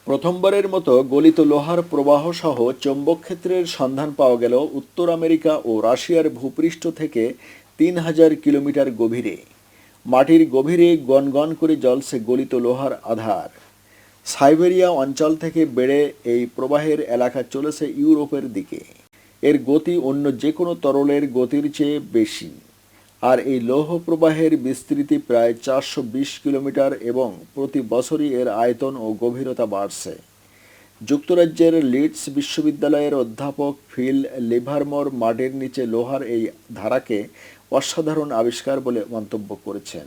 প্রথমবারের মতো গলিত লোহার প্রবাহ সহ চৌম্বক ক্ষেত্রের সন্ধান পাওয়া গেল উত্তর আমেরিকা ও রাশিয়ার ভূপৃষ্ঠ থেকে ৩,০০০ কিলোমিটার গভীরে। মাটির গভীরে গনগন করে জ্বলছে গলিত লোহার আধার। সাইবেরিয়া অঞ্চল থেকে বেড়ে এই প্রবাহের এলাকা চলেছে ইউরোপের দিকে। এর গতি অন্য যে কোনো তরলের গতির চেয়ে বেশি। আর এই লৌহ প্রবাহের বিস্তৃতি প্রায় ৪২০ কিলোমিটার এবং প্রতি বছরই এর আয়তন ও গভীরতা বাড়ছে। যুক্তরাজ্যের লিডস বিশ্ববিদ্যালয়ের অধ্যাপক ফিল লিভারমোর মাটির নিচে লোহার এই ধারাকে অসাধারণ আবিষ্কার বলে মন্তব্য করেছেন।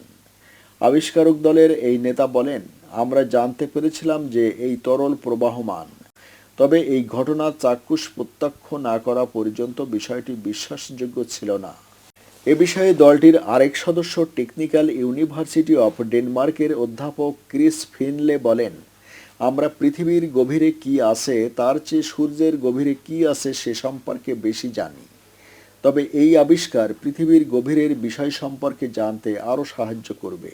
আবিষ্কারক দলের এই নেতা বলেন, আমরা জানতে পেরেছিলাম যে এই তরল প্রবাহমান, তবে এই ঘটনা চাক্ষুষ প্রত্যক্ষ না করা পর্যন্ত বিষয়টি বিশ্বাসযোগ্য ছিল না। এ বিষয়ে দলটির আরেক সদস্য টেকনিক্যাল ইউনিভার্সিটি অফ ডেনমার্কের অধ্যাপক ক্রিস ফিনলে বলেন, আমরা পৃথিবীর গভীরে কি আছে তার চেয়ে সূর্যের গভীরে কি আছে সে সম্পর্কে বেশি জানি। তবে এই আবিষ্কার পৃথিবীর গভীরের বিষয় সম্পর্কে জানতে আরও সাহায্য করবে।